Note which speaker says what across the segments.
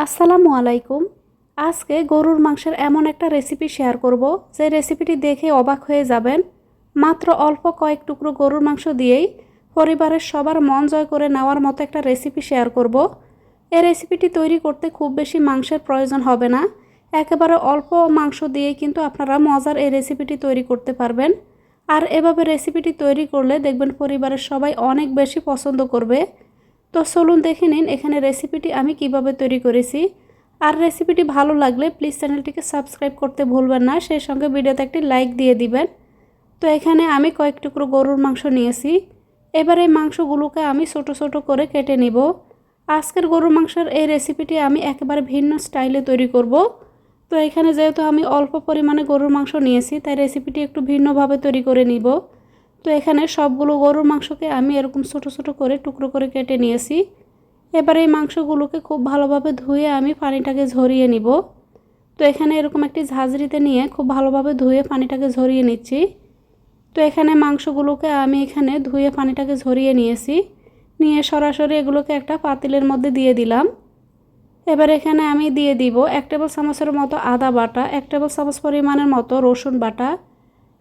Speaker 1: আসসালামু আলাইকুম। আজকে গরুর মাংসের এমন একটা রেসিপি শেয়ার করব যে রেসিপিটি দেখে অবাক হয়ে যাবেন। মাত্র অল্প কয়েক টুকরো গরুর মাংস দিয়েই পরিবারের সবার মন জয় করে নেওয়ার মতো একটা রেসিপি শেয়ার করব। এই রেসিপিটি তৈরি করতে খুব বেশি মাংসের প্রয়োজন হবে না। একেবারে অল্প মাংস দিয়েই কিন্তু আপনারা মজার এই রেসিপিটি তৈরি করতে পারবেন। আর এভাবে রেসিপিটি তৈরি করলে দেখবেন পরিবারের সবাই অনেক বেশি পছন্দ করবে। তো চলুন দেখে নিন এখানে রেসিপিটি আমি কিভাবে তৈরি করেছি। আর রেসিপিটি ভালো লাগলে প্লিজ চ্যানেলটিকে সাবস্ক্রাইব করতে ভুলবেন না, সেই সঙ্গে ভিডিওতে একটি লাইক দিয়ে দিবেন। তো এখানে আমি কয়েক টুকরো গরুর মাংস নিয়েছি। এবার এই মাংসগুলোকে আমি ছোট ছোট করে কেটে নিব। আজকের গরুর মাংসের এই রেসিপিটি আমি একেবারে ভিন্ন স্টাইলে তৈরি করব। তো এখানে যেহেতু আমি অল্প পরিমাণে গরুর মাংস নিয়েছি, তাই রেসিপিটি একটু ভিন্নভাবে তৈরি করে নিব। তো এখানে সবগুলো গরুর মাংসকে আমি এরকম ছোট ছোট করে টুকরো করে কেটে নিয়েছি। এবার এই মাংসগুলোকে খুব ভালোভাবে ধুয়ে আমি পানিটাকে ঝরিয়ে নিব। তো এখানে এরকম একটি ঝাঁঝরিতে নিয়ে খুব ভালোভাবে ধুয়ে পানিটাকে ঝরিয়ে নিচ্ছি। তো এখানে মাংসগুলোকে আমি এখানে ধুয়ে পানিটাকে ঝরিয়ে নিয়েছি। নিয়ে সরাসরি এগুলোকে একটা পাতিলের মধ্যে দিয়ে দিলাম। এবার এখানে আমি দিয়ে দিব 1 টেবিল চামচের মতো আদা বাটা, 1 টেবিল চামচ পরিমাণের মতো রসুন বাটা,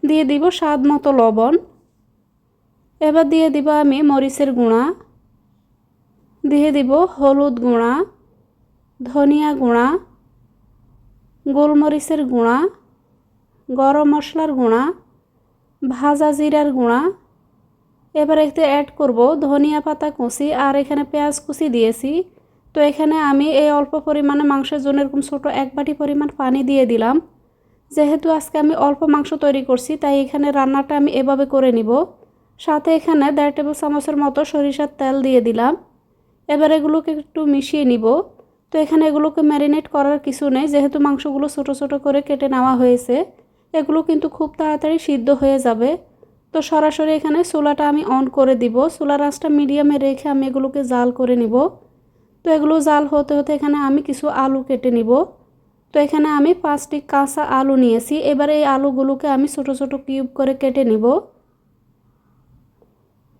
Speaker 1: দিয়ে দিব স্বাদ মতো লবণ। এবার দিয়ে দিব আমি মরিচের গুঁড়া, দিয়ে দিব হলুদ গুঁড়া, ধনিয়া গুঁড়া, গোলমরিচের গুঁড়া, গরম মশলার গুঁড়া, ভাজা জিরার গুঁড়া। এবার এতে অ্যাড করব ধনিয়া পাতা কুচি, আর এখানে পেঁয়াজ কুচি দিয়েছি। তো এখানে আমি এই অল্প পরিমাণে মাংসের জন্য এরকম ছোটো 1 বাটি পরিমাণ পানি দিয়ে দিলাম। যেহেতু আজকে আমি অল্প মাংস তৈরি করছি, তাই এখানে রান্নাটা আমি এভাবে করে নিব। সাথে এখানে 1.5 টেবিল চামচের মতো সরিষার তেল দিয়ে দিলাম। এবার এগুলোকে একটু মিশিয়ে নিব। তো এখানে এগুলোকে ম্যারিনেট করার কিছু নেই, যেহেতু মাংসগুলো ছোট ছোট করে কেটে নেওয়া হয়েছে। এগুলো কিন্তু খুব তাড়াতাড়ি সিদ্ধ হয়ে যাবে। তো সরাসরি এখানে চুলাটা আমি অন করে দিব। চুলার আঁচটা মিডিয়ামে রেখে আমি এগুলোকে জাল করে নিব। তো এগুলো জাল হতে হতে এখানে আমি কিছু আলু কেটে নিব। তো এখানে আমি 5টি কাঁচা আলু নিয়েছি। এবার এই আলুগুলোকে আমি ছোট ছোট কিউব করে কেটে নিব।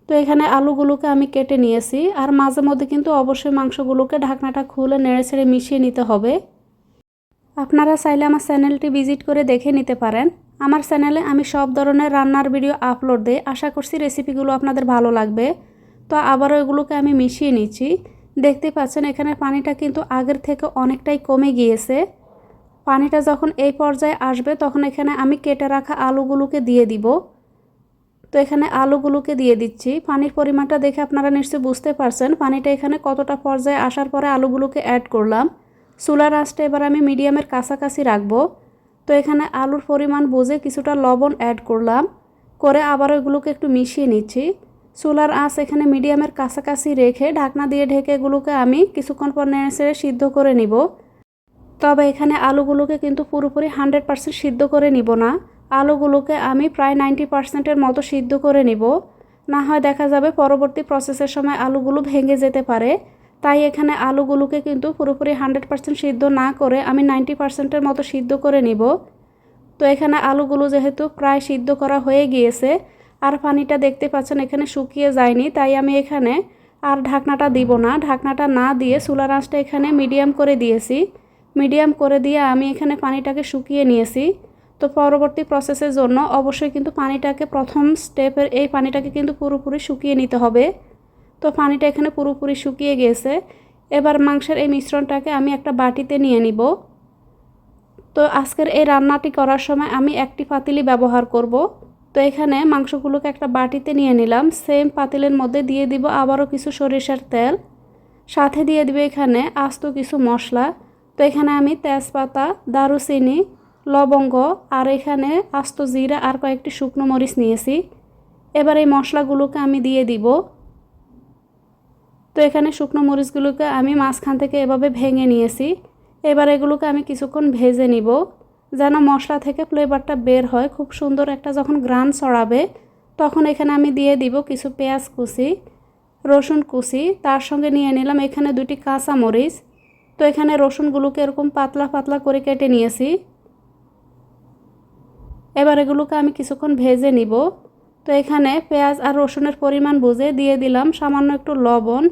Speaker 1: তো এখানে আলুগুলোকে আমি কেটে নিয়েছি। আর মাঝে মধ্যে কিন্তু অবশ্যই মাংসগুলোকে ঢাকনাটা খুলে নেড়েচেড়ে মিশিয়ে নিতে হবে। আপনারা চাইলে আমার চ্যানেলটি ভিজিট করে দেখে নিতে পারেন। আমার চ্যানেলে আমি সব ধরনের রান্নার ভিডিও আপলোড দিই। আশা করছি রেসিপিগুলো আপনাদের ভালো লাগবে। তো আবারও এগুলোকে আমি মিশিয়ে নিচ্ছি। দেখতে পাচ্ছেন এখানে পানিটা কিন্তু আগের থেকে অনেকটাই কমে গিয়েছে। পানিটা যখন এই পর্যায়ে আসবে তখন এখানে আমি কেটে রাখা আলুগুলোকে দিয়ে দিব। তো এখানে আলুগুলোকে দিয়ে দিচ্ছি। পানির পরিমাণটা দেখে আপনারা নিশ্চয়ই বুঝতে পারছেন পানিটা এখানে কতটা পর্যায়ে আসার পরে আলুগুলোকে অ্যাড করলাম। চুলার আঁচটা এবার আমি মিডিয়ামের কাছাকাছি রাখবো। তো এখানে আলুর পরিমাণ বুঝে কিছুটা লবণ অ্যাড করলাম, করে আবার এগুলোকে একটু মিশিয়ে নিচ্ছি। চুলার আঁচ এখানে মিডিয়ামের কাছাকাছি রেখে ঢাকনা দিয়ে ঢেকে এগুলোকে আমি কিছুক্ষণ পর নেড়ে সিদ্ধ করে নিব। তবে এখানে আলুগুলোকে কিন্তু পুরোপুরি 100% সিদ্ধ করে নিব না। আলুগুলোকে আমি প্রায় 90%-এর মতো সিদ্ধ করে নিব। না হয় দেখা যাবে পরবর্তী প্রসেসের সময় আলুগুলো ভেঙে যেতে পারে। তাই এখানে আলুগুলোকে কিন্তু পুরোপুরি 100% সিদ্ধ না করে আমি 90%-এর মতো সিদ্ধ করে নিব। তো এখানে আলুগুলো যেহেতু প্রায় সিদ্ধ করা হয়ে গিয়েছে, আর পানিটা দেখতে পাচ্ছেন এখানে শুকিয়ে যায়নি, তাই আমি এখানে আর ঢাকনাটা দিব না। ঢাকনাটা না দিয়ে চুলার আঁচটা এখানে মিডিয়াম করে দিয়েছি। মিডিয়াম করে দিয়ে আমি এখানে পানিটাকে শুকিয়ে নিয়েছি। তো পরবর্তী প্রসেসের জন্য অবশ্যই কিন্তু পানিটাকে প্রথম স্টেপের এই পানিটাকে কিন্তু পুরোপুরি শুকিয়ে নিতে হবে। তো পানিটা এখানে পুরোপুরি শুকিয়ে গিয়েছে। এবার মাংসের এই মিশ্রণটাকে আমি একটা বাটিতে নিয়ে নিব। তো আজকের এই রান্নাটি করার সময় আমি একটি পাতিলই ব্যবহার করব। তো এখানে মাংসগুলোকে একটা বাটিতে নিয়ে নিলাম। সেম পাতিলের মধ্যে দিয়ে দিব আবারও কিছু সরিষার তেল, সাথে দিয়ে দিব এখানে আস্ত কিছু মশলা। তো এখানে আমি তেজপাতা, দারুচিনি, লবঙ্গ আর এখানে আস্ত জিরা আর কয়েকটি শুকনো মরিচ নিয়েছি। এবার এই মশলাগুলোকে আমি দিয়ে দিব। তো এখানে শুকনো মরিচগুলোকে আমি মাঝখান থেকে এভাবে ভেঙে নিয়েছি। এবার এগুলোকে আমি কিছুক্ষণ ভেজে নিব, যেন মশলা থেকে ফ্লেভারটা বের হয়। খুব সুন্দর একটা যখন ঘ্রাণ ছড়াবে তখন এখানে আমি দিয়ে দিব কিছু পেঁয়াজ কুচি, রসুন কুচি, তার সঙ্গে নিয়ে নিলাম এখানে 2টি কাঁচা মরিচ। তো এখানে রসুনগুলোকে এরকম পাতলা পাতলা করে কেটে নিয়েছি। এবার এগুলোকে আমি কিছুক্ষণ ভেজে নিব। তো এখানে পেঁয়াজ আর রসুনের পরিমাণ বুঝে দিয়ে দিলাম সামান্য একটু লবণ,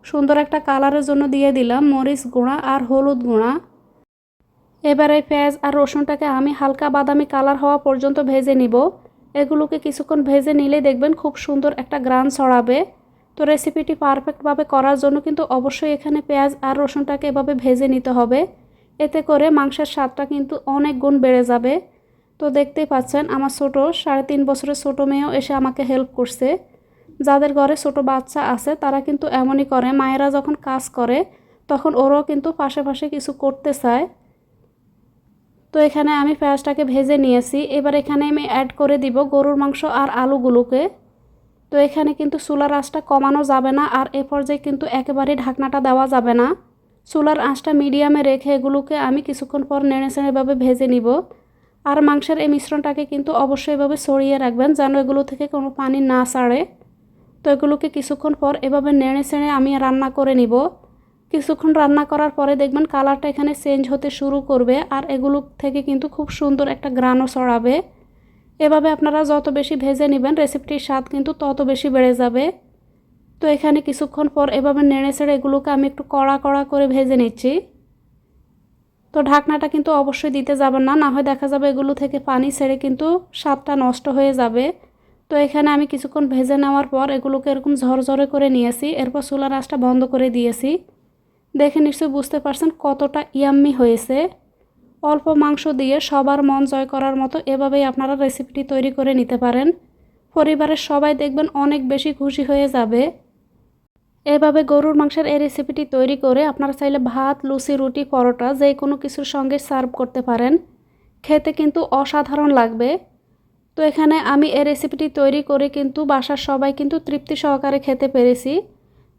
Speaker 1: সুন্দর একটা কালারের জন্য দিয়ে দিলাম মরিচ গুঁড়া আর হলুদ গুঁড়া। এবারে পেঁয়াজ আর রসুনটাকে আমি হালকা বাদামি কালার হওয়া পর্যন্ত ভেজে নিব। এগুলোকে কিছুক্ষণ ভেজে নিলে দেখবেন খুব সুন্দর একটা গ্রান ছড়াবে। তো রেসিপিটি পারফেক্টভাবে করার জন্য কিন্তু অবশ্যই এখানে পেঁয়াজ আর রসুনটাকে এভাবে ভেজে নিতে হবে। এতে করে মাংসের স্বাদটা কিন্তু অনেক গুণ বেড়ে যাবে। তো দেখতেই পাচ্ছেন আমার ছোটো 3.5 বছরের ছোটো মেয়েও এসে আমাকে হেল্প করছে। যাদের ঘরে ছোটো বাচ্চা আছে তারা কিন্তু এমনই করে, মায়েরা যখন কাজ করে তখন ওরাও কিন্তু পাশে পাশে কিছু করতে চায়। তো এখানে আমি পেঁয়াজটাকে ভেজে নিয়েছি। এবার এখানে আমি অ্যাড করে দিব গরুর মাংস আর আলুগুলোকে। তো এখানে কিন্তু চুলার আঁচটা কমানো যাবে না, আর এ পর্যায়ে কিন্তু একেবারেই ঢাকনাটা দেওয়া যাবে না। চুলার আঁচটা মিডিয়ামে রেখে এগুলোকে আমি কিছুক্ষণ পর নেড়েচেড়েভাবে ভেজে নিব। আর মাংসের এই মিশ্রণটাকে কিন্তু অবশ্যই এভাবে ছড়িয়ে রাখবেন যেন এগুলো থেকে কোনো পানি না ছাড়ে। তো এগুলোকে কিছুক্ষণ পর এভাবে নেড়েচেড়ে আমি রান্না করে নিব। কিছুক্ষণ রান্না করার পরে দেখবেন কালারটা এখানে চেঞ্জ হতে শুরু করবে, আর এগুলো থেকে কিন্তু খুব সুন্দর একটা গ্রানও ছড়াবে। এভাবে আপনারা যত বেশি ভেজে নেবেন রেসিপিটির স্বাদ কিন্তু তত বেশি বেড়ে যাবে। তো এখানে কিছুক্ষণ পর এভাবে নেড়েচেড়ে এগুলোকে আমি একটু কড়া কড়া করে ভেজে নিচ্ছি। তো ঢাকনাটা কিন্তু অবশ্যই দিতে যাবেন না, না হয় দেখা যাবে এগুলো থেকে পানি ছেড়ে কিন্তু স্বাদটা নষ্ট হয়ে যাবে। তো এখানে আমি কিছুক্ষণ ভেজে নেওয়ার পর এগুলোকে এরকম ঝরঝরে করে নিয়েছি। এরপর চুলার আঁচটা বন্ধ করে দিয়েছি। দেখে নিশ্চয়ই বুঝতে পারছেন কতটা ইয়াম্মি হয়েছে। অল্প মাংস দিয়ে সবার মন জয় করার মতো এভাবেই আপনারা রেসিপিটি তৈরি করে নিতে পারেন। পরিবারের সবাই দেখবেন অনেক বেশি খুশি হয়ে যাবে। এভাবে গরুর মাংসের এই রেসিপিটি তৈরি করে আপনারা চাইলে ভাত, লুচি, রুটি, পরোটা যে কোনো কিছুর সঙ্গে সার্ভ করতে পারেন। খেতে কিন্তু অসাধারণ লাগবে। তো এখানে আমি এই রেসিপিটি তৈরি করে কিন্তু বাসার সবাই কিন্তু তৃপ্তি সহকারে খেতে পেরেছি।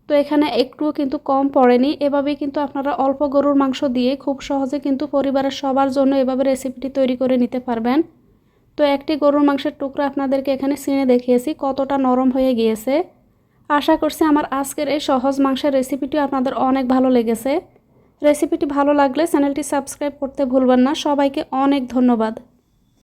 Speaker 1: তো এখানে একটুও কিন্তু কম পড়েনি। এভাবেই কিন্তু আপনারা অল্প গরুর মাংস দিয়ে খুব সহজে কিন্তু পরিবারের সবার জন্য এভাবে রেসিপিটি তৈরি করে নিতে পারবেন। তো একটি গরুর মাংসের টুকরা আপনাদেরকে এখানে ছিঁড়ে দেখিয়েছি কতটা নরম হয়ে গিয়েছে। আশা করছি আমার আজকের এই সহজ মাংসের রেসিপিটি আপনাদের অনেক ভালো লেগেছে। রেসিপিটি ভালো লাগলে চ্যানেলটি সাবস্ক্রাইব করতে ভুলবেন না। সবাইকে অনেক ধন্যবাদ।